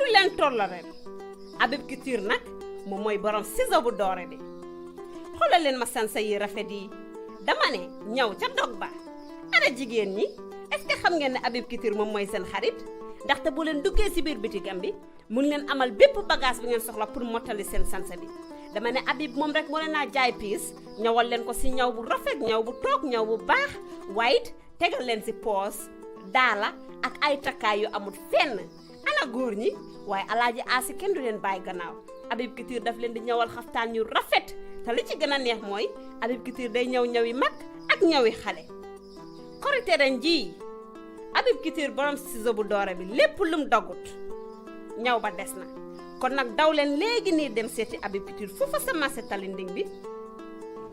du leen tollare Habib Couture nag moom mooy borom ciseau bu doore bi xoolal leen ma sansa yi rafet yi dama ne ñaw ca dog ba ana jigéen ñi est-ce que xam ngeen ne Habib Couture moom mooy seen xarit ndaxte bu leen duggee si biir bitigam bi mun leen amal bépp bagage bi ngeen soxla pour mottali seen sansa bi dama ne Habib moom rek moo leen naa jaay piis ñawal leen ko si ñaw bu rafet ñaw bu toog ñaw bu baax waaye tegal leen si poos daala ak ay takkaay yu amul fenn ana góor ñi waaye alaaji aasi kenn du leen bàyyi gannaaw Habib Couture daf leen di ñawal xaftaan yu rafet te li ci gën a neex mooy Habib Couture day ñaw ñawi mag ak ñawi xale korite ren jii Habib Couture borom ciseau bu doore bi lépp lum dogut ñaw ba des na kon nag daw leen léegi nii dem seeti Habib Couture foofa sa marché Talinding bi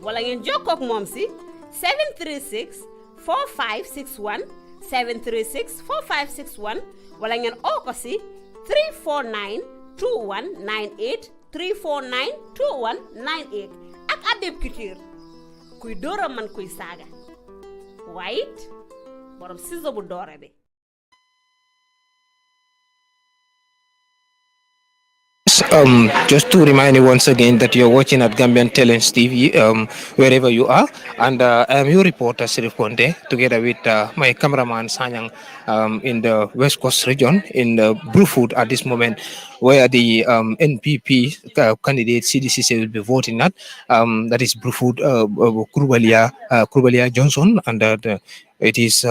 wala ngeen jokkoo ak moom si 736 4561 736 4561 wala ngeen oo ko si 349 2198 349 2198 ak Habib Couture kuy dóora man kuy saaga waaye it borom ciseau bu doore bi. Just to remind you once again that you're watching at Gambian Talents TV, wherever you are, and I am your reporter Sirif Konde, together with my cameraman Sanyang in the West Coast region in Brufut at this moment, where the NPP candidate Ceedy will be voting at. That is Brufut Kurubalia Johnson, and it is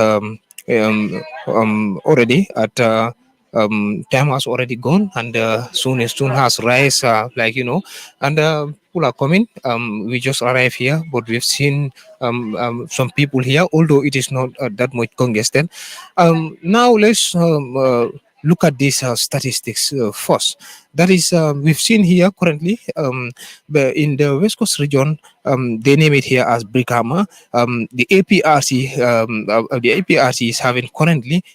already at. Time has already gone, and soon has rise, and people are coming. We just arrived here, but we've seen some people here, although it is not that much congested. Now let's look at these statistics first. That is, we've seen here currently in the West Coast region, they name it here as Brikama. The APRC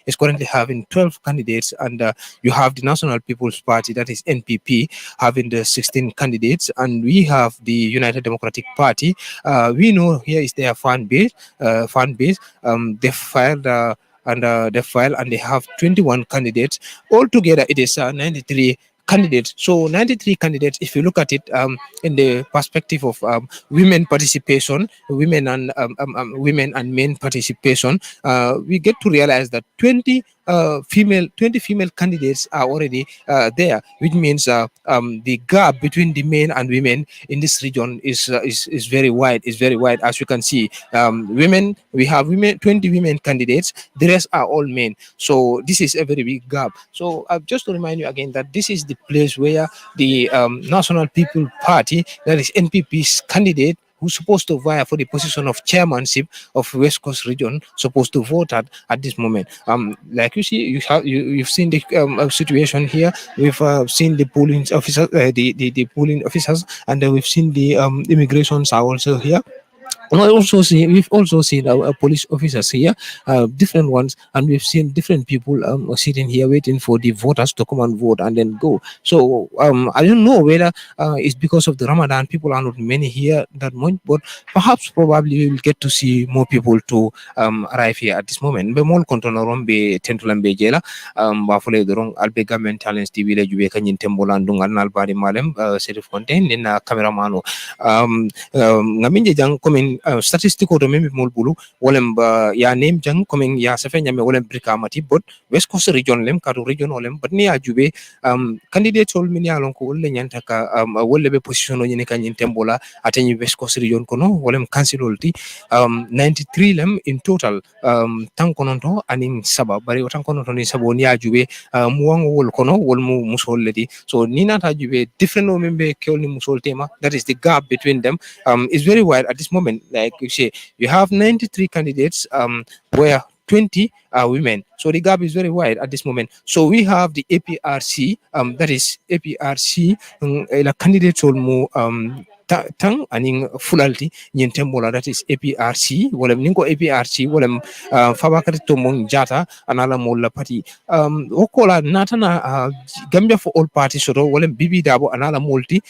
is currently having 12 candidates, and you have the National People's Party, that is NPP, having the 16 candidates, and we have the United Democratic Party. We know here is their fan base. They filed. And they have 21 candidates. Altogether, it is 93 candidates. So 93 candidates, if you look at it in the perspective of women participation, women and men participation, we get to realize that 20 female candidates are already there, which means the gap between the men and women in this region is very wide. Is very wide, as you can see. We have 20 women candidates. The rest are all men. So this is a very big gap. So just to remind you again that this is the place where the National People Party, that is NPP's candidate, who's supposed to vie for the position of chairmanship of West Coast region, supposed to vote at this moment. Like you see, you've seen the situation here. We've seen the polling officers, the polling officers, and we've seen the immigrations are also here. We've also seen police officers here, different ones, and we've seen different people sitting here waiting for the voters to come and vote and then go. So I don't know whether it's because of the Ramadan, people are not many here that much, but probably we will get to see more people to arrive here at this moment. Be mol kontono rombe tentulambe jela bafule dorong albe Gambian Talents TV le jube kanyin tembolan dungal nalbari malem Serif Content nina cameramano ngaminje jang komen statistico to memi mol bulu wolem ya name jang komen ya safe nyame wolem brikamati but West Coast region lem kadu region olem but ni ajube candidate ol min yalon ko wolle nyanta ka wolle be position o nyene kanyin tembola ateni West Coast region kono wolem council olti 93 lem in total tankononto anin saba bari tankononto ni sabo ni ajube muwango wol kono wol mu musol ledi so ni nata ajube different no membe kewol ni musol tema, that is the gap between them is very wide at this moment. Like you say, you have 93 candidates where 20 are women. So the gap is very wide at this moment. So we have the APRC, that is APRC, la candidate olmo tang aning fulalti nyentembola, that is APRC wolem ningo APRC wolem fabakati tomong jata anala mola party okola natana Gambia for all parties soto wolem Bibi Darboe anala multi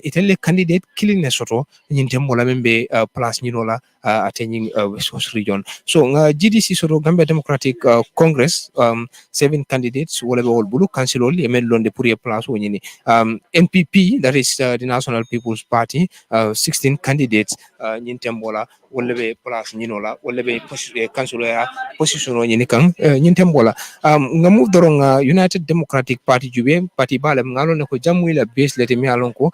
itelle candidate killing soto nyentembola membe place nyinola attending West Coast region. So GDC soro Gambia Democratic Congress 7 candidates wala be wol bulu council ol emen londe pour place woni NPP, that is the National People's Party, 16 candidates nyin tembola wala be place nyinola wala be council ya position o nyini kan nyin tembola nga move dorong United Democratic Party jube party bala ngalo ne ko jamwila base lete mi alon ko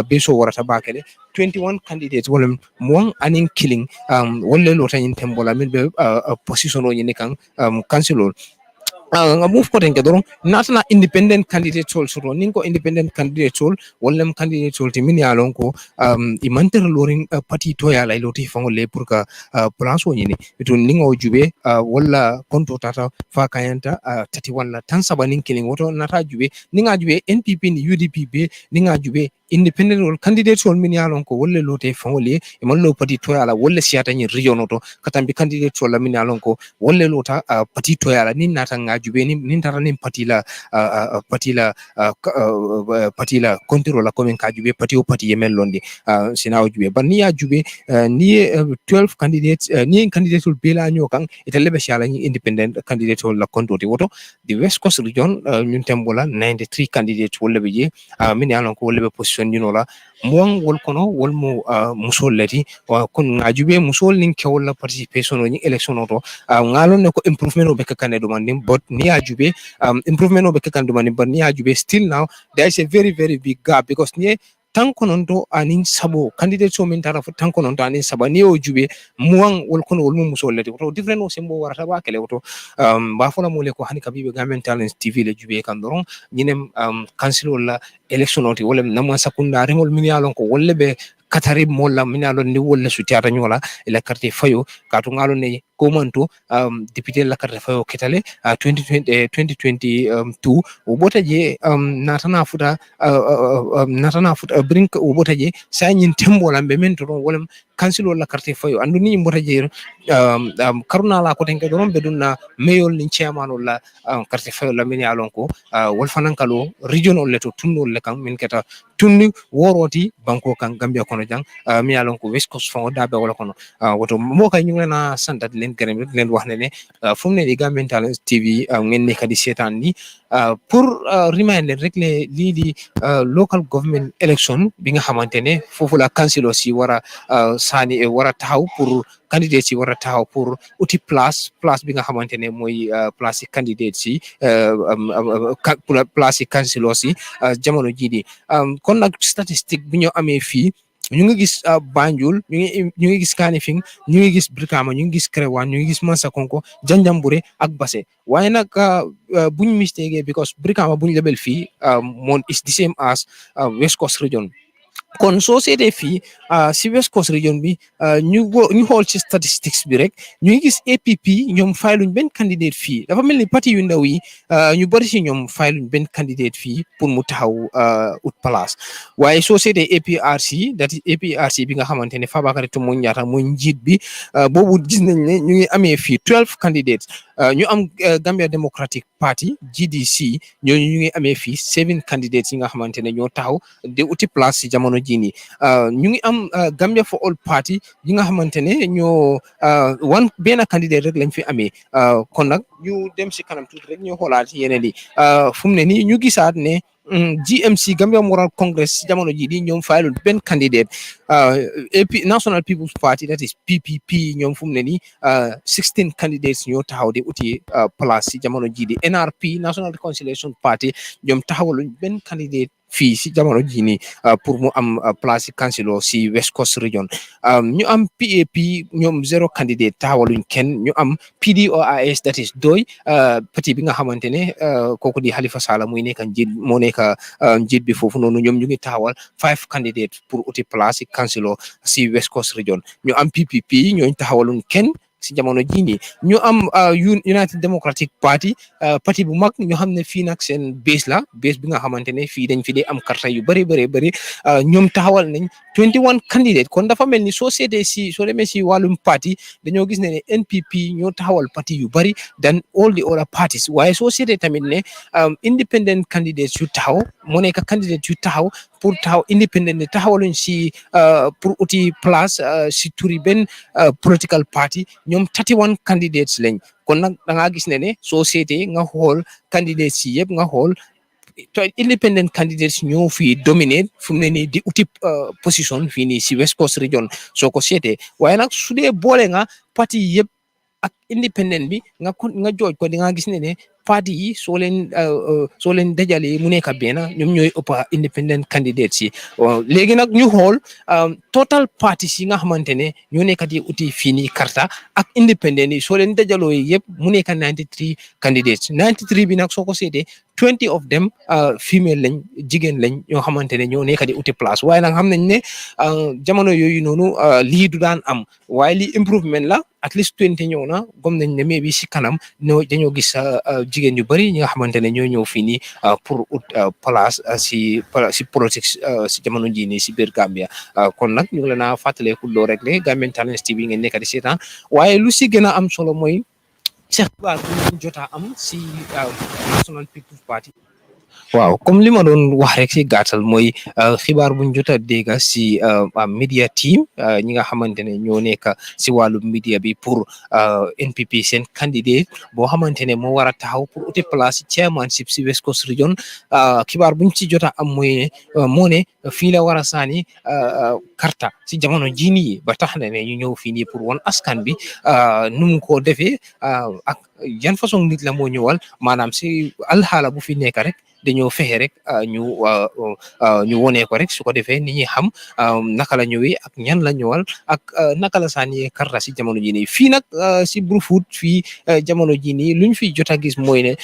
base o warata bakele 21 candidates wala mo anin killing wala lo tan nyin tembola min be position o nyini kan council nga move ko tenke doron natana independent candidate sol suro ninko independent candidate sol wallem candidate sol timini alon ko imanter loring party to ya lay loti fango le pour ka place woni to ningo jube walla konto tata fa kayanta tati walla tan sabanin killing woto nata jube ninga jube NPP ni UDP be ninga jube independent wol candidate sol min yalon ko wolle lote fango le e man lo party to yala wolle siata ni region to katambi candidate sol min yalon ko wolle lota party to yala nin nata jube nin tara nin patila control la komen ka jube pati o pati yemel londi sina o jube ban ni ya jube ni 12 candidates ni candidate bela nyokan itelebe shala ni independent candidate la konto woto the West Coast region ñun tembola 93 candidates wolle be je min yalon ko wolle be position you know la mo wol kono wol mo musol leti kon ngajube musol nin ke wala participation ni election oto ngalon ne ko improvement o be ka do mandim but ni ajube improvement o be kan do mandim but ni ajube still now there is a very very big gap because ni tankonondo anin sabo candidate so min tara tankonondo anin sabo ni o jube muang wol kono wol mo musol leti to different o sembo warata ba kele to ba fola mo le ko hani kabibe gamen talent tv le jube kan doron ñinem council wala election oti wala namma sakunda remol min yalon ko wolle be katari molla min yalon ni wolle sutiata ñola ila carte fayo katu ngalo ne komanto député la carte fayo ketale 2022 o bota je natana futa brink o bota je sa ñin tembola be men to wala council la carte fayo andu ni bota je karuna la ko tenke doron be dunna mayol ni chairman la carte fayo la min yalon ko wol fanankalo region le to tunno le kan min keta tunni woroti banko kan Gambia kono jang mi yalon ko West Coast fango dabe wala kono woto mo kay ñu na santat len gërem len wax ne fu mu ne di Gambian Talents TV ngeen ne kadi setan ni pour reminder rek le li di local government election bi nga xamantene fofu la council aussi wara sani wara taxaw pour candidate ci wara taxaw pour outil place bi nga xamantene moy place candidate ci place council aussi jamono ji di kon nag statistique bi ñu amee fii ñu ngi gis Banjul ñu ngi gis Kanifing ñu ngi gis Brikama ñu ngi gis Kerewan ñu ngi gis Mansakonko Janjanbureh ak Basse waaye nag buñ mistake because Brikama buñ lebel fii moom is the same as West Coast region kon soo seetee fii si West Coast region bi ñu xool ci statistics bi rek ñu ngi gis APP ñoom fayluñ benn candidate fii dafa mel ni parti yu ndaw yi ñu bari si ñoom fayluñ benn candidate fii pour mu taxaw ut place waaye soo seetee APRC bi nga xamante ne Fabakary Tombong Jatta mooy njiit bi boobu gis nañ ne ñu ngi amee fii 12 candidates ñu am Gambia Democratic Party GDC ñooñu ñu ngi amee fii 7 candidates yi nga xamante ne ñoo taxaw de uti place si jamono jini ñu ngi am Gambia for All Party yi nga xamante ne ñoo benn candidate rek lañ fi amee kon nag ñu dem si kanam tuuti rek ñu xoolaat yeneen yi fu mu ne nii ñu gisaat ne GMC Gambia Moral Congress jamono ji di ñoom fayalul benn candidate National People's Party that is PPP ñoom fu mu ne nii 16 candidates ñoo taxaw di uti place si jamono ji di NRP National Reconciliation Party ñoom taxawaluñ benn candidate fii si jamono ji nii pour mu am place si councilor si West Coast region ñu am PAP ñoom 0 candidate taxawaluñ kenn ñu am PDOIS that is doy parti bi nga xamante ne kooku di Halifa Sallah muy nekk njiit moo nekk njiit bi foofu noonu ñoom ñu ngi taxawal 5 candidates pour uti place si councilor si West Coast region ñu am PPP ñooñ taxawaluñ kenn si jamono jii nii ñu am United Democratic Party parti bu mag ñu xam ne fii nag seen base la base bi nga xamante ne fii dañ fi dee am karta yu bëri ñoom taxawal nañ 21 candidate kon dafa mel ni soo demee si wàllum parti dañoo gis ne NPP ñoo taxawal parti yu bëri than all the other parties waaye soo seetee tamit ne independent candidates yu taxaw moo nekk candidate yu taxaw pour taxaw independent ne taxawaluñ si pour uti place si turi benn political party ñoom 31 candidates lañ kon nag da ngaa gis ne soo seetee nga xool candidates yi yëpp nga xool independent candidates ñoo fi dominate fu mu ne nii di uti position fii nii si West Coast region soo ko seetee waaye nag su dee boole nga parti yëpp ak independent bi nga jooj ko di nga gis ne parti yi soo leen dajalee mu nekk benn ñoom ñooy ëpp independent candidates yi léegi nag ñu xool total parties yi nga xamante ne ñoo nekk di uti fii nii karta ak independent yi soo leen dajaloo yëpp mu nekk 93 candidates 93 bi nag soo ko seetee 20 of them female lañ jigéen lañ ñoo xamante ne ñoo nekk di uti place waaye nag xam nañ ne jamono yooyu noonu lii du daan am waaye lii improvement la at least 20 ñëw na gom nañ ne mais bi si kanam dañoo gis jigéen yu bëri ñi nga xamante ne ñoo ñëw fii nii pour ut place si politics si jamono jii nii si biir Gambia kon nag ñu ngi leen a fàttaleku loo rek le Gambian Talents TV ngeen nekk di seetaan waaye lu si gën a am solo mooy Cheikh Baar bu ñu jota am si National People's Party waaw comme li ma doon wax rek si gàttal mooy xibaar buñ jot a dégg si media team ñi nga xamante ne ñoo nekk si wàllu media bi pour NPP seen candidate boo xamante ne moo war a taxaw pour uti place si chairmanship si West Coast region xibaar buñ ci jot a am mooy moo ne fii la war a saani karta si jamono jii nii ba tax na ne ñu ñëw fii nii pour won askan bi nu mu ko defee ak yan façon nit la moo ñëwal maanaam si alxaala bu fi nekk rek dañoo fexe rek ñu wone ko rek su ko defee nit ñi xam naka la ñëwee ak ñan la ñëwal ak naka la saani karta si jamono jii nii fii nag si Brufut fii jamono jii nii luñ fi jot a gis mooy ne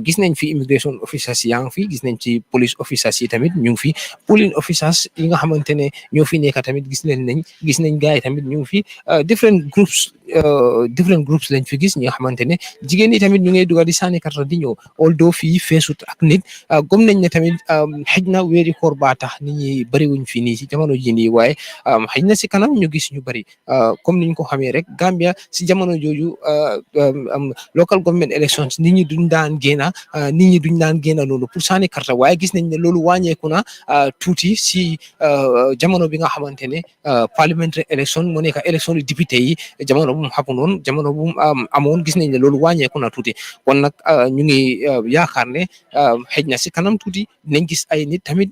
gis nañ fi immigration officers yaa ngi fi gis nañ ci police officers yi tamit ñu ngi fi polling officers yi nga xamante ne ñoo fi nekk tamit gis nañ gars yi tamit ñu ngi fi different groups lañ fi gis ñi nga xamante ne jigéen ñi tamit ñu ngi dugal di saani karta di ñëw although fii feesut ak nit gom nañ ne tamit xëj na weeri koor baa tax nit ñi bëri wuñ fii nii si jamono ji nii waaye xëj na si kanam ñu gis ñu bëri comme niñ ko xamee rek Gambia si jamono jooju local government elections nit ñi duñ daan génna loolu pour saani karta waaye gis nañ ne loolu wàññeeku na tuuti si jamono bi nga xamante ne parliamentary election moo nekk élection député yi jamono bu mu xamunoon jamono bu mu amoon gis nañ ne loolu wàññeeku na tuuti kon nag ñu ngi yaakaar ne xëj na si kanam tuuti dinañ gis ay nit tamit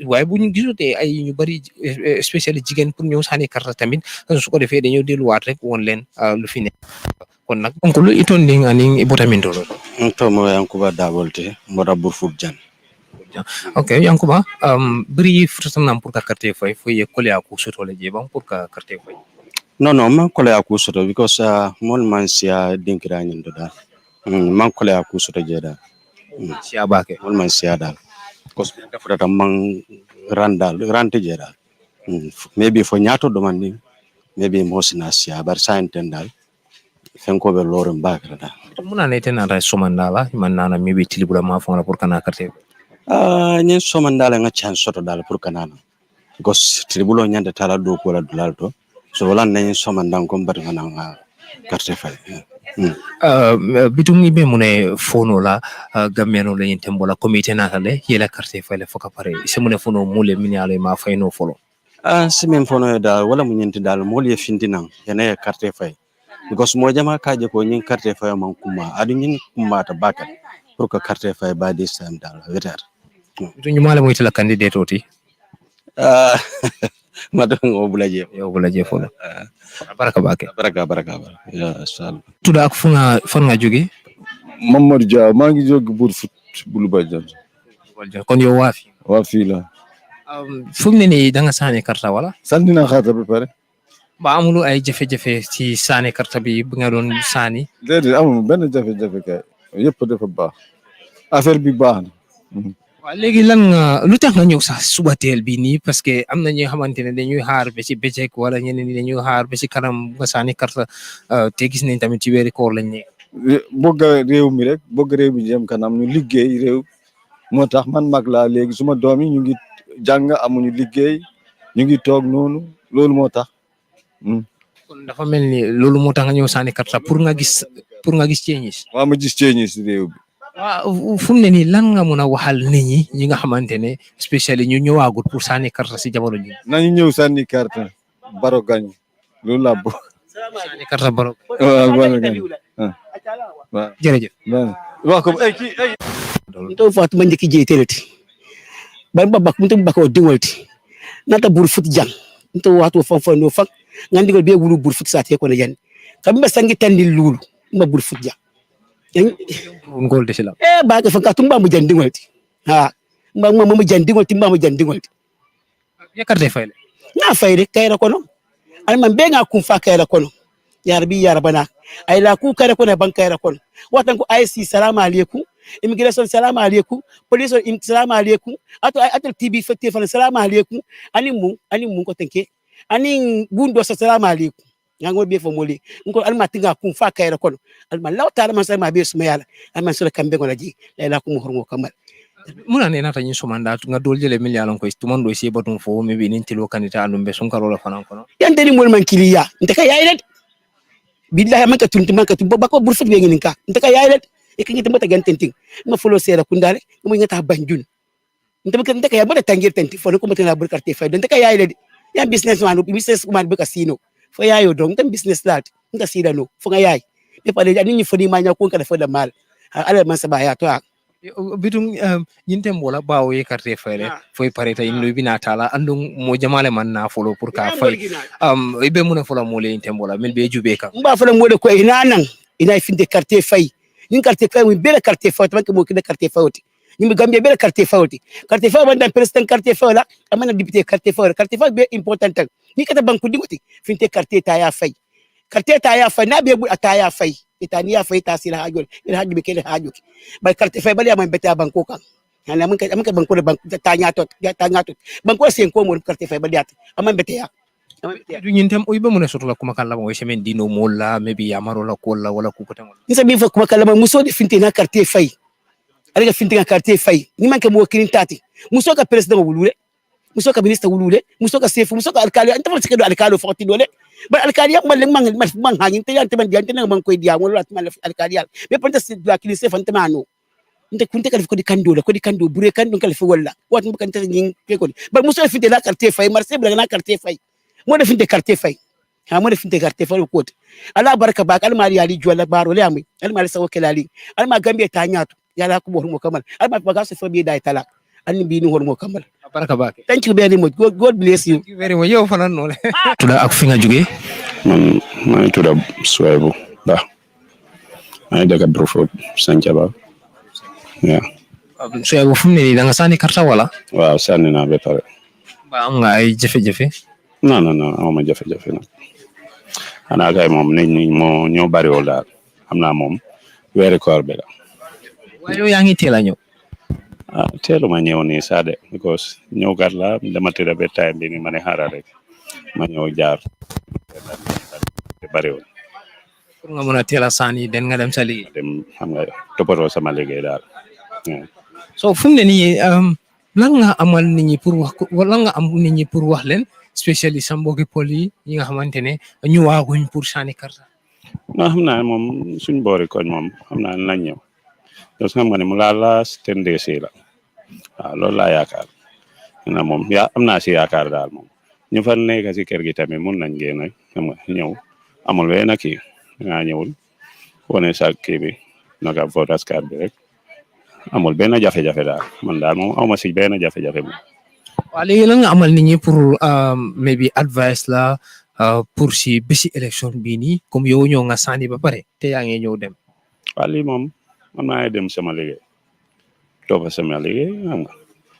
waaye bu ñu gisutee ay ñu bëri spécially jigéen pour ñëw saani karta tamit su ko defee dañoo delluwaat rek woon leen lu fi nekk kon nag donc lu iton nding aning ibutaminto lo to mo Yankuba dabolte mboda Brufut jan ok Yankuba bri frutanam pour ka carte fay foye kole aku soto le jebam pour ka carte fay non man kole aku soto because mon man sia dinkira nyindo dal man kole aku soto jeda sia bake mon man sia dal because dafata man rante jeda maybe fo nyato do man ni maybe mo sina sia bar sainten dal fenko be lorum bakra da muna ne tena ra somandala manana maybe tilibula ma fona pour kana carte nyen somandala nga chance soto dal pour kanana because tribulo nyande tala do ko la dulal to so wala nyen somandan ko mbar nga carte fay bitum ni be mune fono la gameno le tembola comité na le yela carte fay le foka pare se mune fono mule miniale ma fay no folo simen fono da wala mu nyenti dal mol ye fintinan yana carte fay because mo jama kaje ko nyin carte fay man kuma adu nyin kuma ta bakal pour que carte fay ba this time dal wetar bitum mala mo itala candidate oti madon obulaje folo baraka bake baraka ya sal tuda ak fan nga joge Mamadou Dia maa ngi jóg Brufut bulu bajan kon yow waafi la fu mu ne nii da nga saane karta wala sànni naa xaata ba pare ba amulu ay jafe-jafe ci saane karta bi bu nga doon saani déedéet amul benn jafe-jafe kay yëpp dafa baax affaire bi baax na waaw léegi lan nga lu tax nga ñëw sax suba teel bi nii parce que am na ñoo xamante ne dañuy xaar ba ci bëccëg wala ñeneen ñi dañuy xaar ba ci kanam nga sànni karta te gis nañ tamit ci weeri koor lañ ne. bëgg réew mi rek bëgg réew mi jëm kanam ñu liggéey réew moo tax man mag laa léegi suma doom yi ñu ngi jàng amuñu liggéey ñu ngi toog noonu loolu moo tax. kon dafa mel ni loolu moo tax nga ñëw sànni karta pour nga gis changes. waaw ma gis changes réew bi. waaw fu mu ne nii lan nga mun a waxal nit ñi nga xamante ne spécially ñu ñëwaagut pour sànni karta si jamono ji. nañu ñëw sànni karta Baro gañ loolu laa bëgg. sànni karta Baro. waaw Baro gañ waaw jërëjëf. wax ko ay kii ay. nto fatu manje ki jeteleti ban babak mutum bako dingolti nata bur fut jang nto watu fon no fak ngandigol be wulu bur fut sate ko ne yan kambe sangi tandil lulu ma bur fut jang ngol de sila ba ka fanka tumba mu jandingolti ha ma mu jandingolti ma mu jandingolti ya carte fayle na fayre kayra kono ay man be nga kun fa kayra kono ya rabbi ya rabana ay la ku kayra kono ban kayra kono watan ko ay si salamu alaikum immigration salamu alaikum police salamu alaikum ato tv fete fa salamu alaikum ani mun ko tenke ani gundo salamu alaikum yango be fo moli ko alma tinga kun fa kayra kono alma law taala man sama be suma yala alma sura kambe ko laji la ko mo hormo kamal muna ne nata nyin sumanda nga doljele million ko tumando si batum fo me be nintilo kanita andum be sun karola fanan kono yandeni mol man kiliya ndeka yayilet billahi man ka tunti man ka tumba bako burfut be ngin ka ndeka yayilet e kingi tambata gan tenting ma folo sera kundale mo ngata banjun ndeka ya bada tangir tenti fo ko mata bur carte fay ndeka yayilet ya business man be ka sino fo yayo dong tam business lat nga sida no fo nga yaay be pale ani ni fo ni ma nya ko ka fo da mal ala man sabaya to bitum yintem wala bawo ye carte fayre foy pareta inno bina tala andum mo jamale man na folo pour ka fay ibe mun folo mo le yintem wala mel be jube kan ba folo mo de ko ina finde carte fay nin carte fay mo bela carte fay to mo kida carte fay ni mi gambia bela carte fay ban president carte fay la amana député carte fay be important ni kata banku dimoti finde carte ta ya fay na be bu ataya fay itania fay ta sila hajol ila hajbi kele hajo bay carte fay bali amay beta banko kan hala man ka banko de banko tanya tot banko sen ko mo carte fay bali at amay beta du ñintem o ibe mun soto la kuma kala mo semen dino molla maybe yamaro la ko la wala ku ko tan nisa bi fa kuma kala muso de finti na carte fay aliga finti na carte fay ni man ka mo kirin tati muso ka president wulule muso ka ministre wulule muso ka chef muso ka alkali anta fa sekedo alkali foti dole ba alkali yak man man hangin te yante man diante man koy dia mo lat man alkali yal be panta se la kili se fanta mano nte kunte kala ko di kando bure kando kala fi wala wat mo kan te ngin ke ko ba muso finti na carte fay marse bla na carte fay mo de finte carte fay ha mo de finte carte fay ko ala baraka ba kal mari ali jola baro le ami al mari sawo kelali al ma gambia ta nyaato yala ko mo kamal al ma baga se fabi day tala an bi ni mo kamal baraka ba thank you very much god bless you. Thank you very much yow fanan no le tuda ak fi nga joge man ma tuda Suwaybu Ba ay daga Brufut Sanjaba ya Suwaybu fu ne da nga sani karta wala waaw sànni naa ba pare ba am nga ay jafe-jafe non amuma jafe-jafe nag xanaa kay moom nit ñi moo ñoo bari wol daal xam naa moom weeri koor bi la waaye yow yaa ngi teel a ñëw teeluma ñëw nii saa de because ñëw kat la dama tëdd ba time bi ni ma ne xaaral rek ma ñëw jaar bari wol pour nga mën a teel a sànni den nga dem sa liggéey dem xam nga toppatoo sama liggéey daal so fu mu ne nii lan nga amal nit ñi pour wax wala nga am nit ñi pour wax leen spécially sa mbokki pol yi nga xamante ne ñu waaguñ pour sànni karta non xam naa moom suñ boori koñ moom xam naa nañ ñëw parce que xam nga ne mu laa 10 days la waaw loolu laa yaakaar na moom am naa si yaakaar daal moom ñu fa nekk si kër gi tamit mun nañ génn xam nga ñëw amul benn kii nga ñëwul wane sa kii bi naka voters card bi rek amul benn jafe-jafe daal man daal moom awma si benn jafe-jafe moom. waaw léegi lan nga amal nit ñi pour maybe advice la pour si bési élection bii nii comme yow ñëw nga sànni ba pare te yaa ngi ñëw dem. waaw lii moom man maa ngi dem sama liggéey toppa sama liggéey xam nga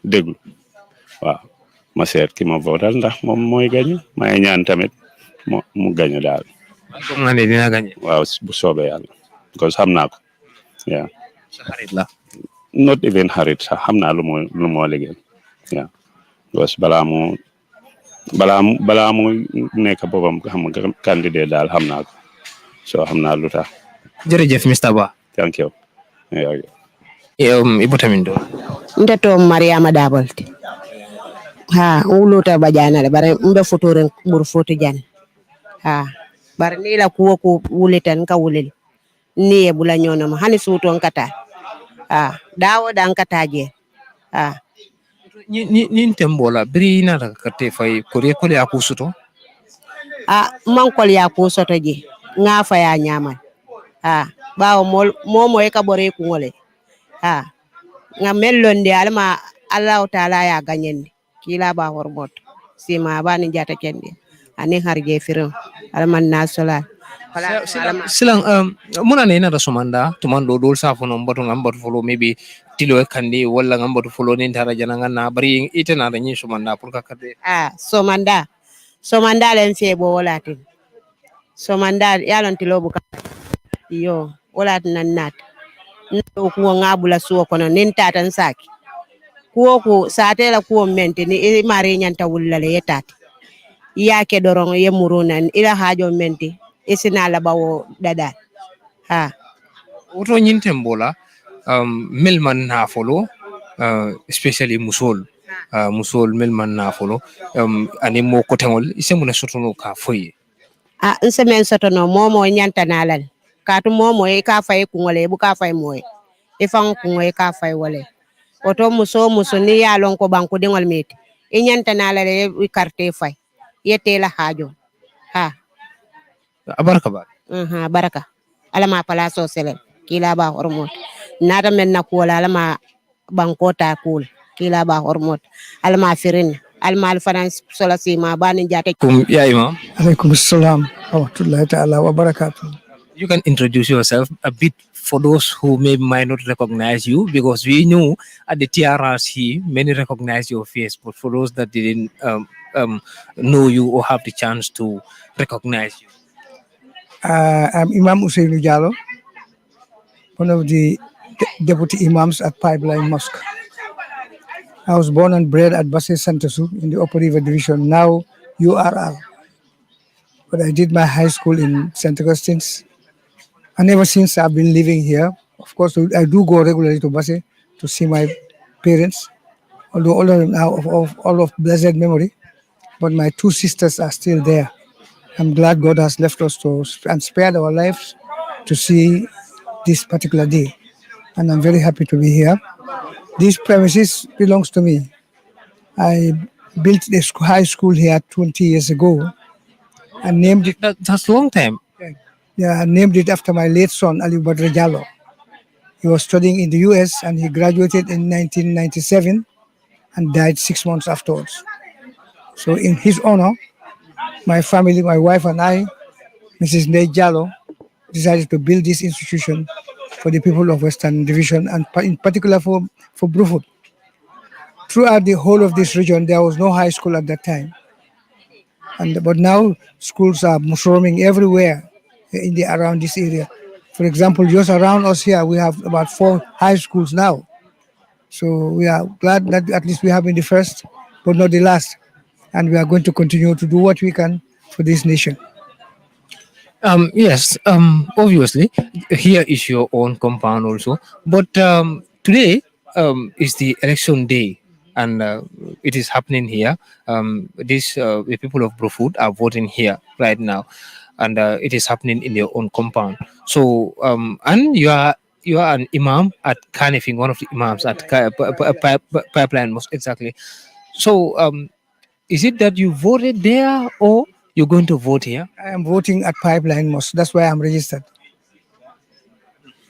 déglu waaw ma seet ki ma votal ndax moom mooy gañu maa ngi ñaan tamit mu gañu daal. comme nga ne dina gañe. waaw bu soobee yàlla parce que xam naa ko waaw. sa xarit la. not even hurried sax xam naa lu moo liggéey yeah because balaa mu nekk boppam xam nga candidate daal xam naa ko so xam naa lu tax. jërëjëf Mr. Ba. Thank you. Ibu tamin do. Ndeto Mariama Dabolte. Ha uluta bajana le bare mbe futuren bur futu jan. Ha bare ni la kuwo ku wulitan ka wulil. Ni e bula nyona ma hani suto nkata. Ha dawo dan kataje. Ha ni tembola bri na da kate fay kore aku suto. Man kol ya ku soto ji nga fa ya nyaman. Ha bawo momo e ka bore ku ngole. Ha nga mellonde alma Allah taala ya ganyen kila ba hormot sima bani jata kendi ani harje firim alman nasola silang muna ne na rasumanda tuman do dol sa fono mbatu ngam batu follow maybe tilo kandi wala ngam batu follow ni dara jana na bari ite na da nyi sumanda pour ka kade somanda len febo wala tin somanda yalon tilo buka yo wala nan nat no ko ngabula suwo kono nin tatan saki kuwo satela kuwo mente ni mari nyanta wullale yetati yake dorong ye murunan ila hajo mente isina la bawo dada ha oto nyinte mbola melman na folo especially musol melman na folo ani mo kotengol isemuna sotono ka foye nsemen sotono momo nyanta nalal katu momo e ka fay kungole bu ka fay moy e fan kungoy ka fay wale oto muso ni ya lon ko banku dingol meti e nyanta nalale e carte fay yete la hajo ha baraka ba baraka alama palaso sele kila ba hormot nada men na ko alama banko ta kul kila ba hormot alama firin alma finance solasi ma bani jate kum ya imam alaikum assalam wa rahmatullahi ta'ala wa barakatuh. You can introduce yourself a bit for those who might not recognize you, because we knew at the TRRC many recognize your face, but for those that didn't know you or have the chance to recognize you. I'm Imam Usainu Jallo, one of the deputy imams at Pipeline Mosque. I was born and bred at Basse Santosu in the Upper River Division, now URR. But I did my high school in St. Augustine's. And ever since I've been living here. Of course, I do go regularly to Basse to see my parents, although all of them now all of blessed memory. But my two sisters are still there. I'm glad God has left us and spared our lives to see this particular day. And I'm very happy to be here. This premises belongs to me. I built this high school here 20 years ago and named it. That's a long time. Yeah, I named it after my late son, Ali Badr Jallo. He was studying in the US and he graduated in 1997 and died 6 months afterwards. So in his honor, my family, my wife and I, Mrs. Ney Jallo, decided to build this institution for the people of Western Division and in particular for Brufut. Throughout the whole of this region, there was no high school at that time. But now schools are swarming everywhere around this area. For example, just around us here, we have about 4 high schools now. So we are glad that at least we have been the first, but not the last. And we are going to continue to do what we can for this nation. Yes, obviously, here is your own compound also. But today is the election day, and it is happening here. The people of Brufut are voting here right now, and it is happening in your own compound. So, and you are an imam at Kanifing, one of the imams at Pipeline Mosque, exactly. So, is it that you voted there, or you're going to vote here? I am voting at Pipeline Mosque. That's why I'm registered.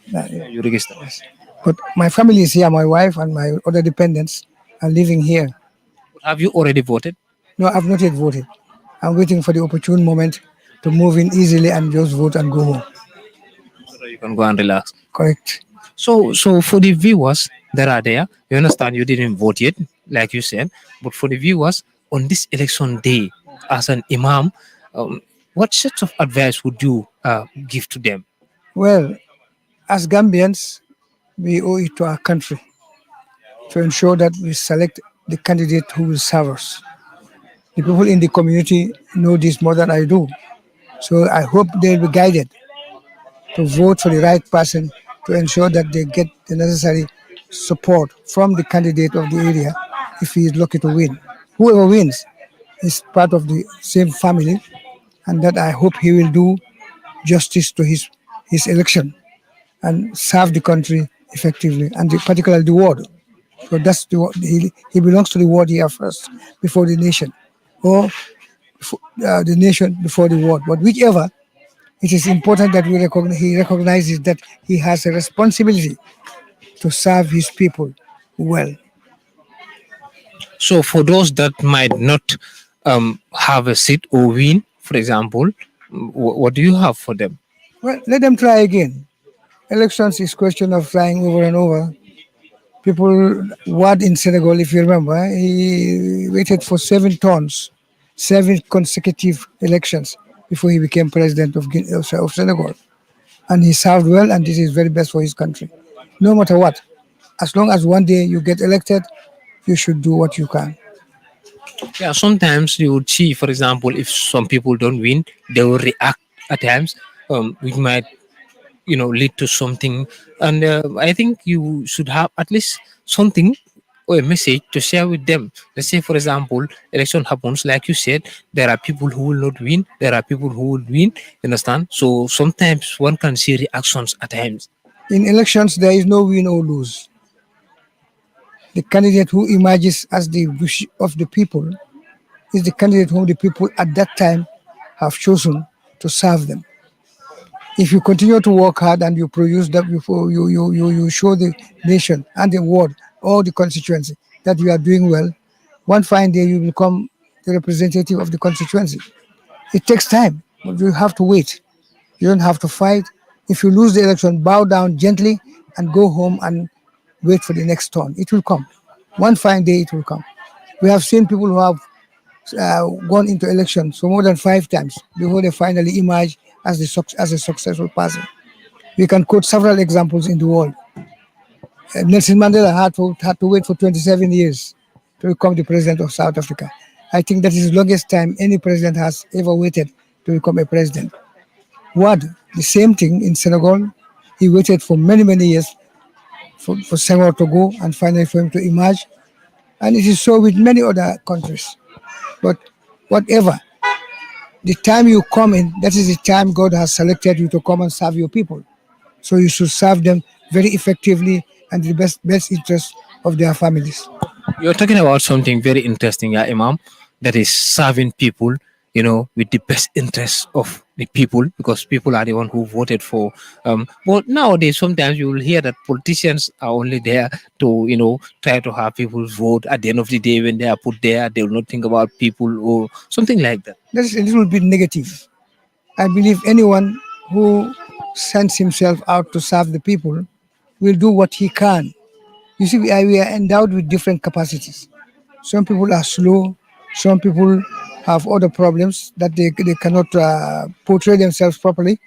You registered. Yes. But my family is here. My wife and my other dependents are living here. Have you already voted? No, I've not yet voted. I'm waiting for the opportune moment to move in easily and just vote and go home. So you can go and relax. Correct. So for the viewers that are there, you understand you didn't vote yet, like you said, but for the viewers on this election day, as an imam, what sorts of advice would you give to them? Well, as Gambians, we owe it to our country to ensure that we select the candidate who will serve us. The people in the community know this more than I do. So I hope they'll be guided to vote for the right person to ensure that they get the necessary support from the candidate of the area if he is lucky to win. Whoever wins is part of the same family, and that I hope he will do justice to his election and serve the country effectively, and particularly the ward. So that's he belongs to the ward here first before the nation, or the nation before the ward. But whichever, it is important that he recognizes that he has a responsibility to serve his people well. So for those that might not have a seat or win, for example, what do you have for them? Well, let them try again. Elections is question of trying over and over. People, Wad in Senegal, if you remember, he waited for 7 turns, 7 consecutive elections before he became president of Senegal. And he served well, and this is very best for his country. No matter what, as long as one day you get elected, you should do what you can. Yeah, sometimes you would see, for example, if some people don't win, they will react at times, which might, lead to something. And I think you should have at least something or a message to share with them. Let's say, for example, election happens, like you said, there are people who will not win, there are people who will win, you understand? So sometimes one can see reactions at times. In elections, there is no win or lose. The candidate who emerges as the wish of the people is the candidate whom the people at that time have chosen to serve them. If you continue to work hard and you produce that before you show the nation and the world or the constituency that you are doing well, one fine day you become the representative of the constituency. It takes time, but you have to wait. You don't have to fight. If you lose the election, bow down gently and go home and wait for the next turn. It will come. One fine day it will come. We have seen people who have gone into elections for more than 5 times before they finally emerge as a successful person. We can quote several examples in the world. Nelson Mandela had to wait for 27 years to become the president of South Africa. I think that is the longest time any president has ever waited to become a president. Wad, the same thing in Senegal. He waited for many, many years for Senghor to go and finally for him to emerge. And it is so with many other countries. But whatever, the time you come in, that is the time God has selected you to come and serve your people. So you should serve them very effectively and the best interest of their families. You're talking about something very interesting, yeah, Imam, that is serving people, with the best interest of the people, because people are the one who voted for. But nowadays, sometimes you will hear that politicians are only there to, try to have people vote. At the end of the day, when they are put there, they will not think about people or something like that. That is a little bit negative. I believe anyone who sends himself out to serve the people will do what he can. You see, we are endowed with different capacities. Some people are slow. Some people have other problems that they cannot portray themselves properly,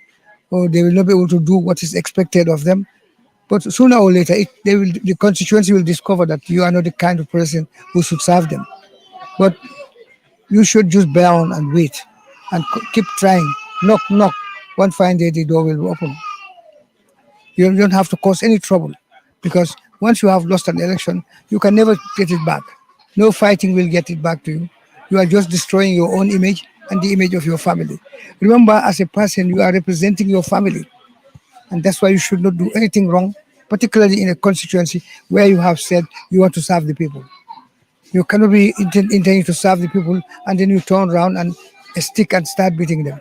or they will not be able to do what is expected of them. But sooner or later, the constituency will discover that you are not the kind of person who should serve them. But you should just bear on and wait and keep trying. Knock, knock. One fine day, the door will open. You don't have to cause any trouble, because once you have lost an election, you can never get it back. No fighting will get it back to you. You are just destroying your own image and the image of your family. Remember, as a person, you are representing your family. And that's why you should not do anything wrong, particularly in a constituency where you have said you want to serve the people. You cannot be intending to serve the people and then you turn around and stick and start beating them.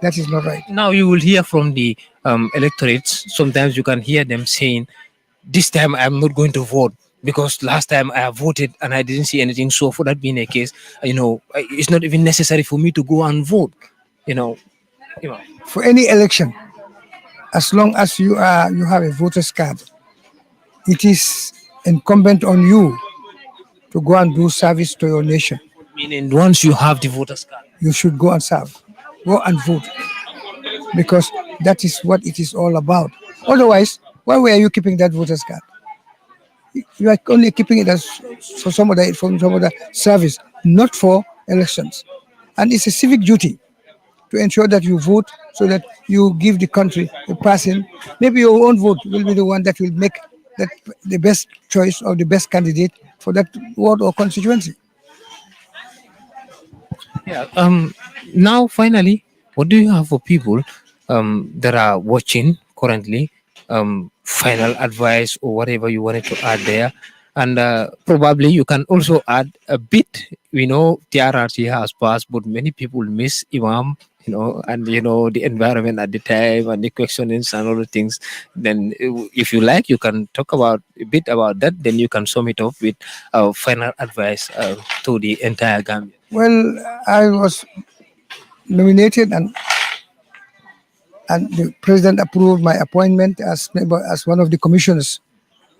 That is not right. Now you will hear from the electorates. Sometimes you can hear them saying, this time I'm not going to vote because last time I voted and I didn't see anything. So for that being a case, it's not even necessary for me to go and vote. For any election, as long as you have a voter's card, it is incumbent on you to go and do service to your nation. Meaning, once you have the voter's card, you should go and serve, go and vote, because that is what it is all about. Otherwise, why were you keeping that voter's card? You are only keeping it as for from some other service, not for elections. And it's a civic duty to ensure that you vote so that you give the country a person. Maybe your own vote will be the one that will make that the best choice or the best candidate for that ward or constituency. Yeah. Now, finally, what do you have for people that are watching currently? Final advice or whatever you wanted to add there, and probably you can also add a bit. We know TRRC has passed, but many people miss Imam. And the environment at the time and the questionings and all the things. Then, if you like, you can talk about a bit about that. Then you can sum it up with final advice to the entire Gambia. Well, I was nominated and the president approved my appointment as member as one of the commissioners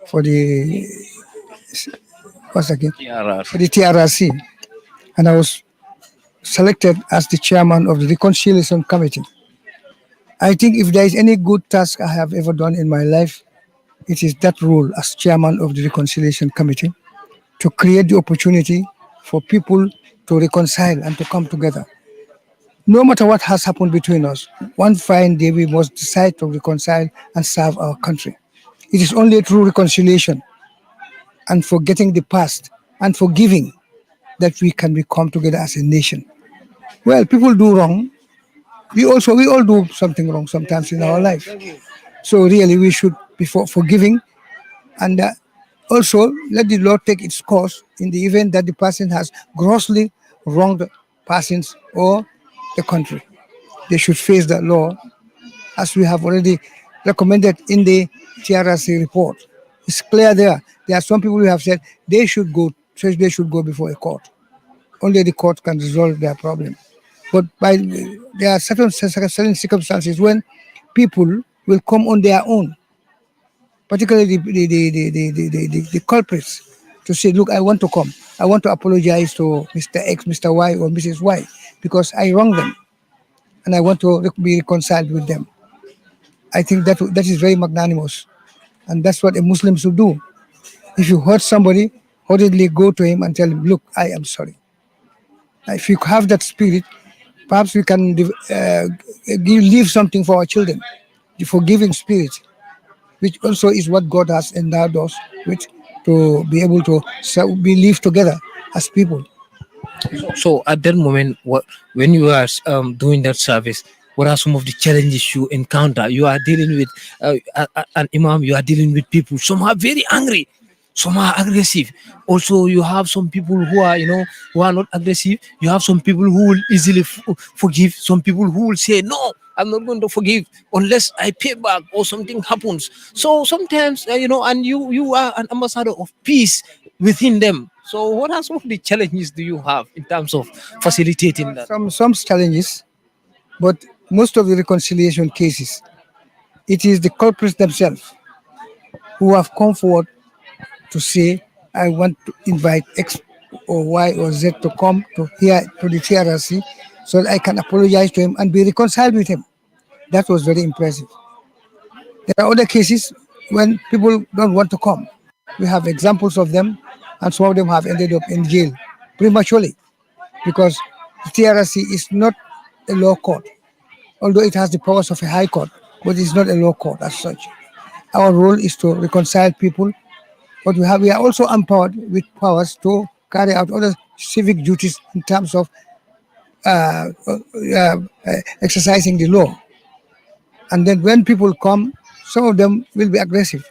for the what's again for the TRRC, and I was selected as the chairman of the reconciliation committee. I think if there is any good task I have ever done in my life, it is that role as chairman of the reconciliation committee, to create the opportunity for people to reconcile and to come together. No matter what has happened between us, one fine day we must decide to reconcile and serve our country. It is only through reconciliation and forgetting the past and forgiving that we can come together as a nation. Well, people do wrong. We all do something wrong sometimes in our life. So really, we should be forgiving, and also let the law take its course in the event that the person has grossly wronged persons or the country. They should face the law, as we have already recommended in the TRRC report. It's clear there. There are some people who have said they should go before a court. Only the court can resolve their problem. But there are certain circumstances when people will come on their own, particularly the culprits, to say, look, I want to come. I want to apologize to Mr. X, Mr. Y, or Mrs. Y because I wronged them and I want to be reconciled with them. I think that is very magnanimous, and that's what a Muslim should do. If you hurt somebody, hurriedly go to him and tell him, look, I am sorry. If you have that spirit, perhaps we can leave something for our children, the forgiving spirit, which also is what God has endowed us with, to be able to live together as people. So at that moment, when you are doing that service, what are some of the challenges you encounter? You are dealing with an imam. You are dealing with people. Some are very angry. Some are aggressive. Also, you have some people who are, who are not aggressive. You have some people who will easily forgive. Some people who will say, no, I'm not going to forgive unless I pay back or something happens. So sometimes, and you are an ambassador of peace within them. So what are some of the challenges do you have in terms of facilitating that? Some challenges, but most of the reconciliation cases, it is the culprits themselves who have come forward to say, I want to invite X or Y or Z to come to the TRRC so that I can apologize to him and be reconciled with him. That was very impressive. There are other cases when people don't want to come. We have examples of them, and some of them have ended up in jail prematurely because the TRRC is not a law court, although it has the powers of a high court, but it's not a law court as such. Our role is to reconcile people, but we are also empowered with powers to carry out other civic duties in terms of exercising the law. And then when people come, some of them will be aggressive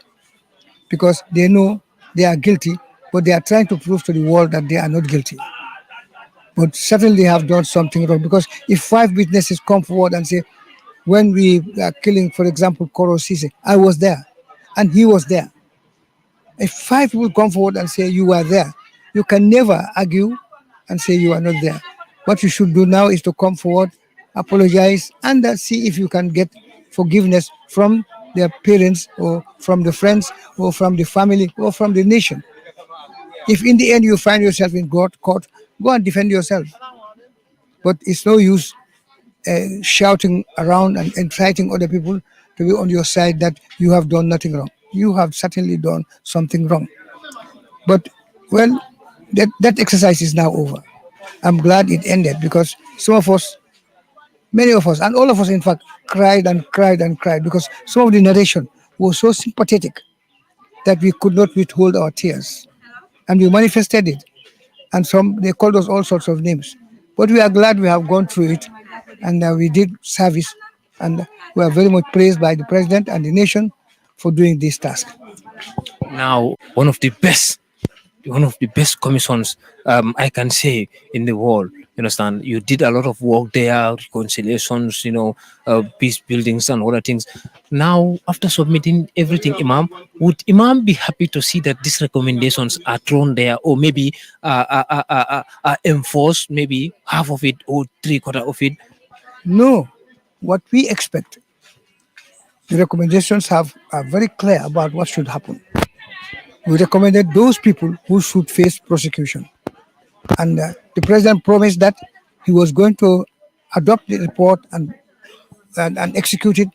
because they know they are guilty, but they are trying to prove to the world that they are not guilty. But certainly they have done something wrong, because if 5 witnesses come forward and say, when we are killing, for example, Koro Ceesay, I was there and he was there. If 5 people come forward and say you were there, you can never argue and say you are not there. What you should do now is to come forward, apologize, and see if you can get forgiveness from their parents or from the friends or from the family or from the nation. If in the end you find yourself in court, go and defend yourself. But it's no use shouting around and inciting other people to be on your side that you have done nothing wrong. You have certainly done something wrong. But, well, that exercise is now over. I'm glad it ended because some of us, many of us, and all of us, in fact, cried and cried and cried because some of the narration was so sympathetic that we could not withhold our tears. And we manifested it. And some, they called us all sorts of names. But we are glad we have gone through it and we did service. And we are very much praised by the president and the nation for doing this task. Now, one of the best commissions I can say in the world. You understand? You did a lot of work there, reconciliations, peace buildings and other things. Now, after submitting everything, Imam, would Imam be happy to see that these recommendations are thrown there, or maybe are enforced, maybe half of it or three-quarter of it? No, what we expect, the recommendations are very clear about what should happen. We recommended those people who should face prosecution. And the president promised that he was going to adopt the report and execute it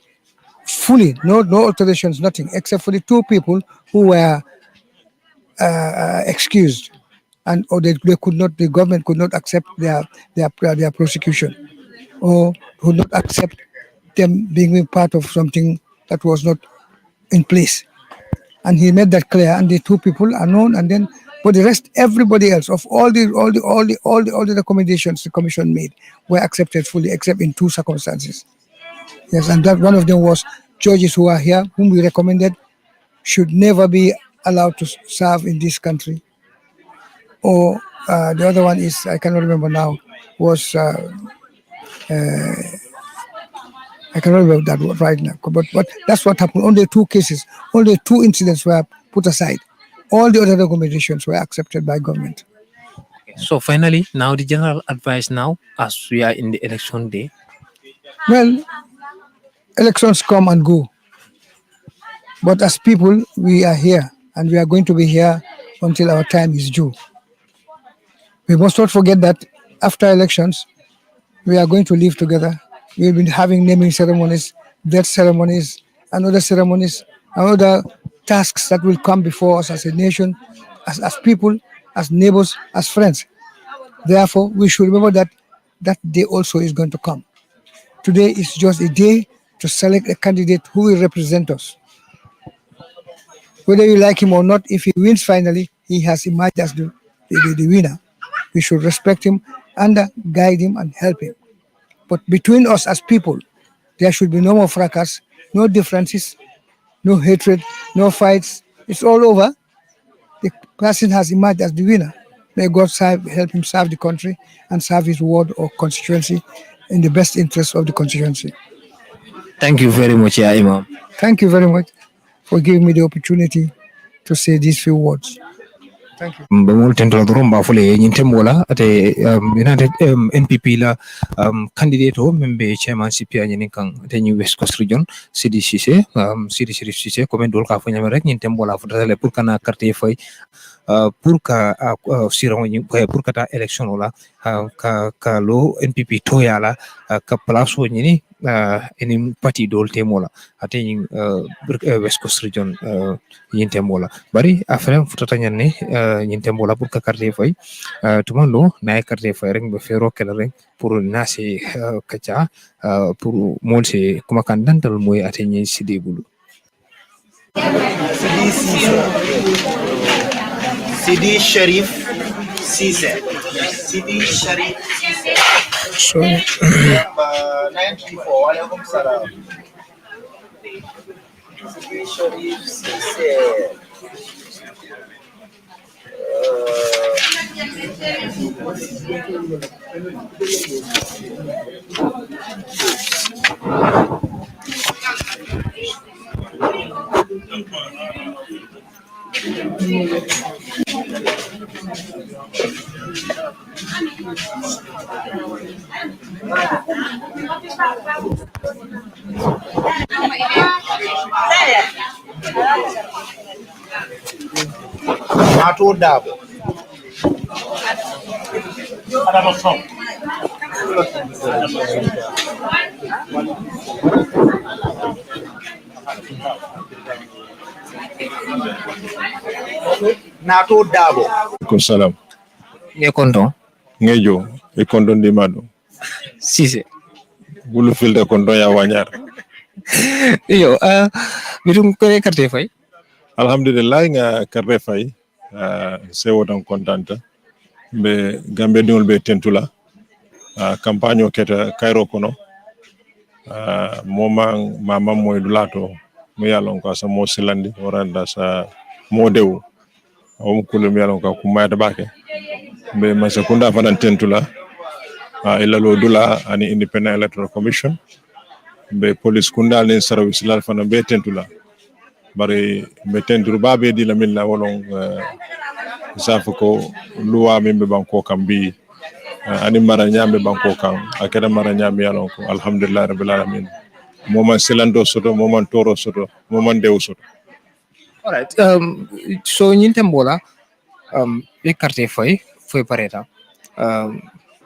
fully, no alterations, nothing, except for the two people who were excused, and or they could not, the government could not accept their prosecution, or could not accept them being part of something that was not in place. And he made that clear. And the two people are known, and then for the rest, everybody else of all the recommendations the commission made were accepted fully, except in two circumstances. Yes, and that one of them was judges who are here, whom we recommended should never be allowed to serve in this country. Or the other one is, I cannot remember now, was I cannot remember that word right now. But that's what happened. Only two cases, only two incidents were put aside. All the other recommendations were accepted by government. So finally, now the general advice now, as we are in the election day. Well, elections come and go. But as people, we are here, and we are going to be here until our time is due. We must not forget that after elections, we are going to live together. We've been having naming ceremonies, death ceremonies, and other ceremonies, and other tasks that will come before us as a nation, as people, as neighbors, as friends. Therefore, we should remember that that day also is going to come. Today is just a day to select a candidate who will represent us. Whether you like him or not, if he wins finally, he has emerged as the winner. We should respect him and guide him and help him. But between us as people, there should be no more fracas, no differences, no hatred, no fights. It's all over. The person has emerged as the winner. May God help him serve the country and serve his ward or constituency in the best interest of the constituency. Thank you very much, Imam. Thank you very much for giving me the opportunity to say these few words. Thank you. Bamol tentula doron ba fole nyintembola ate United NPP la candidate o membe chairmanship ya nyinin kan ate New West Coast Region Seedy Ceesay Seedy Sheriff Ceesay comme dol ka fanya rek nyintembola fotale pour kana carte fay pour ka siron pour kata election la ka lo NPP to yala ka place o nyini eni parti dol temola ate West Coast Region nyintembola bari affaire fotata nyanne nyintembola pour ka carte fay tumando na carte fay rek be fero kala rek pour nasi kacha pour molse kuma kan dantal moy ate nyi Seedy bulu Seedy Sheriff Ceesay. Seedy Sheriff Ceesay. So, 94. Walaikum salam. Seedy Sheriff Ceesay. Mato Darboe. Nato Darboe. Ko salam. Nge konton. Ngejo e konton di mado. Ceesay. Bulu filter konton ya wanyar. Iyo, bitum ko karte fay. Alhamdulillah nga karre fay. Sewo tan kontanta. Be gambe dingol be tentula. Campagne o keta Cairo kono. Momang mama moy dulato mo yalon ko sa mo silandi oranda sa mo dew o kulu mi yalon ko mayata bake be masakunda fanan tentula ila lo dula ani independent electoral commission be police kunda len service la fanan be tentula bari be tentur babe di la min la wolon safako luwa min be banko kambi ani mara nyambe banko kan akeda mara nyambe yalon ko alhamdulillah rabbil alamin moman silando soto moman toro soto moman dew soto. All right. So nyintembola e carte fay pareta.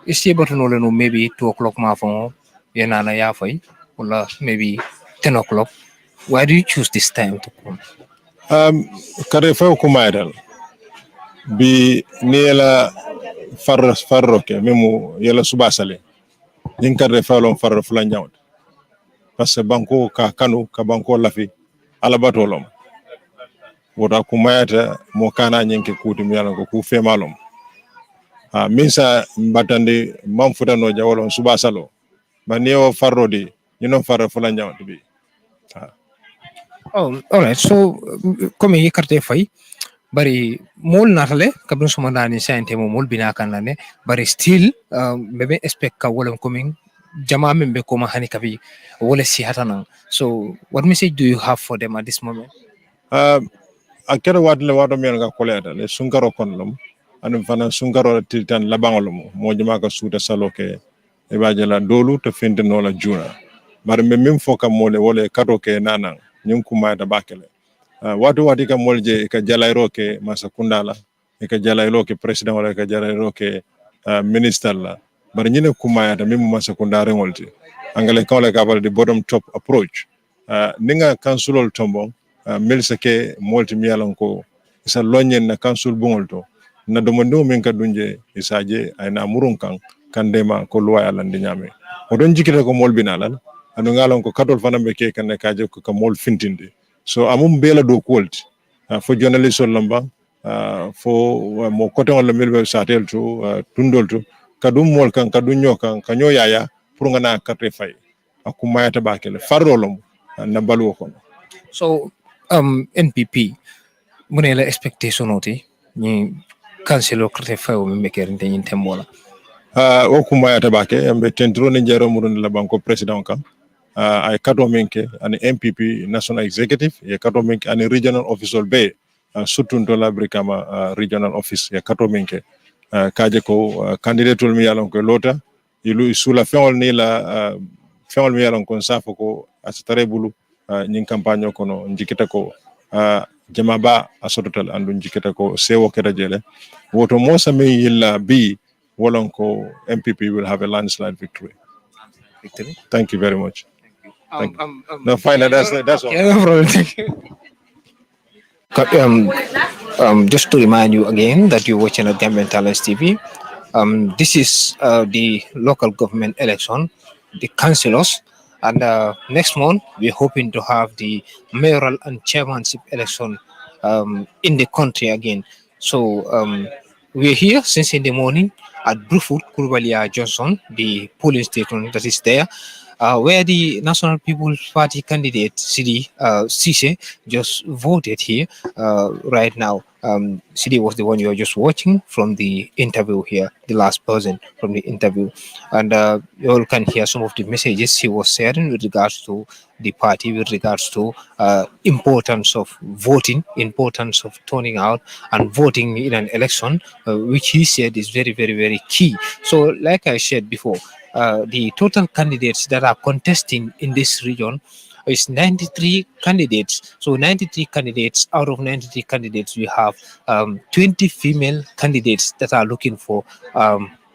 Is able to know maybe 2 o'clock mafon yenana ya fay or maybe 10 o'clock. Why do you choose this time to come? Carte fay ko maydal bi niela farroke memu yela subasale nin carte fay lon farro flan nyawt parce que banko ka kanu ka banko lafi ala batolom wota kumayata mo kana nyenke kuti mi yalan ko ku femalom minsa mbatande mam futano jawolon subasalo baneo farrodi ñino farra fula ñawt bi. Oh, all right. So comme yi carte fay bari mol natale kabin suma dani sante mo mol bina kanane bari still bebe expect ka wolon coming jama membe ko ma hani kabi wala si hatana. So what message do you have for them at this moment? Akere wadle wado mi nga koleda le sungaro konlom anum fana sungaro tiltan labangolom mo jama ka suuta saloke e bajela dolu to finde no la juna bar me mim foka mole wala kato ke nanan nyum kuma da bakele watu wati ka molje ka jalairo ke masakundala e ka jalairo ke president wala ka jalairo ke minister la bar nyine kuma da mim masakundare ngolti angale kawle ka bal di bottom top approach ninga councilol tombo milse ke molti miyalon ko isa lonyen na council bungolto na domando min ka dunje isaje ay na murun kan dema ko loya landi nyame o don jikita ko molbinalal anu ngalon ko katol fanambe ke kan kaje ko ka mol fintinde so amum bela do kolti fo journalist lamba fo mo kote on le milbe satel to tundol to kadum mol kan kadum nyokan kanyo yaya pour ngana katre fay akuma yata bakele farolom na balu ko. So NPP mune la expectation oti ni councilor carte fay o membe kerinte nyin tembola o kuma yata bake ambe tendro ni jero murun la banko president kam ay kato menke ani MPP national executive ye kato menke ani regional official be surtout to la brikama regional office ye kato menke kaje ko candidate mi yalon ko lota ilu sula feol ni la feol mi yalon ko safo ko asitare bulu nyin campagne ko no njikita ko jama ba asototal andu njikita ko sewo keda jele woto mosa me yilla bi wolon ko MPP will have a landslide victory. Thank you very much. No, fine. That's all. Yeah, no problem. Just to remind you again that you're watching at Gambian Talents TV. This is the local government election, the councillors, and next month we're hoping to have the mayoral and chairmanship election in the country again. So we're here since in the morning at Brufut, Kurbalia Johnson, the polling station that is there, where the National People's Party candidate, Ceedy, Ceesay, just voted here right now. Ceedy was the one you were just watching from the interview here, the last person from the interview. And you all can hear some of the messages he was sharing with regards to the party, with regards to importance of voting, importance of turning out and voting in an election, which he said is very, very, very key. So like I said before, the total candidates that are contesting in this region is 93 candidates. So 93 candidates, out of 93 candidates, we have 20 female candidates that are looking for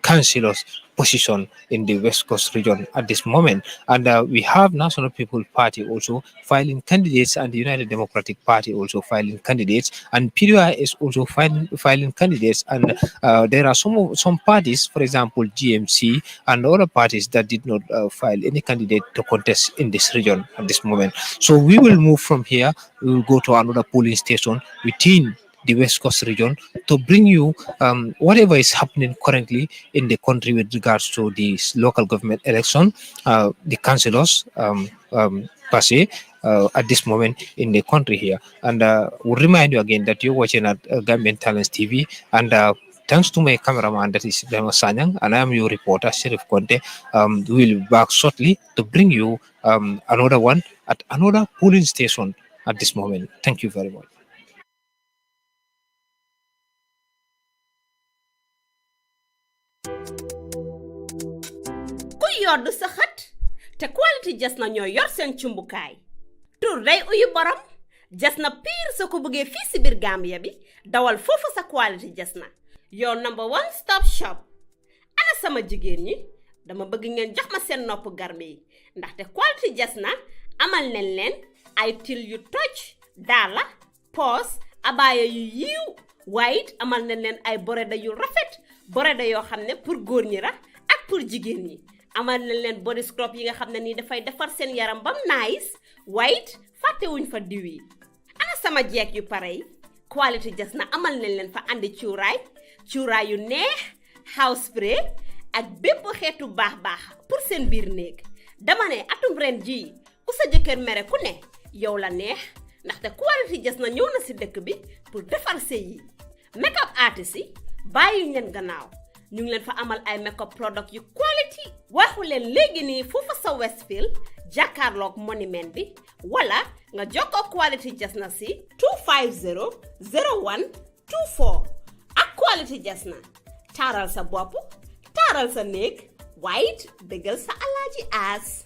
councillors position in the West Coast region at this moment. And we have National People's Party also filing candidates, and the United Democratic Party also filing candidates, and PDI is also filing candidates. And there are some parties, for example, GMC and other parties that did not file any candidate to contest in this region at this moment. So we will move from here. We will go to another polling station within the West Coast region to bring you whatever is happening currently in the country with regards to the local government election, the councillors per se, at this moment in the country here. And we'll remind you again that you're watching at Gambian Talents TV, and thanks to my cameraman, that is Demo Sanyang, and I am your reporter, Sheriff Conte. We will be back shortly to bring you another one at another polling station at this moment. Thank you very much. ku yoddu sa xët te quality jas na ñoo yor seen cumbukaay tur day uyu borom jas na pire soo ko bëggee fii si biir Gambia bi dawal foofu sa quality jas na your number one stop shop. Ana sama jigéen ñi dama bëgg ngeen jox ma seen nopp garme yi ndaxte quality jas na amal nañ leen ay til yu toj daala poos abaaya yu yiiw waaye it amal nañ leen ay boreda yu rafet boreda yoo xam ne pour góor ñi ra ak pour jigéen ñi amal nañ leen body scrub yi nga xam ne nii dafay defar seen yaram bam nice waaye it fàttewuñ fa diw yi. Ana sama jeeg yu pare yi quality jas na amal nañ leen fa andi cuuraay yu neex house spray ak bépp xeetu baax pour seen biir néeg. Dama ne atum ren jii ku sa jëkkër mere ku ne yow la neex ndaxte quality jas na ñëw na si dëkk bi pour defar sëy yi. Makeup artist yi bàyyi leen gannaaw ñu ngi leen fa amal ay makeup product yu quality waxu leen léegi nii foofa sa Westfield jàkkaarloog monument bi wala nga jokkoo quality jas na si 250 01 24 ak quality jas na taaral sa bopp taaral sa néeg waaye it bégal sa alaaji aas.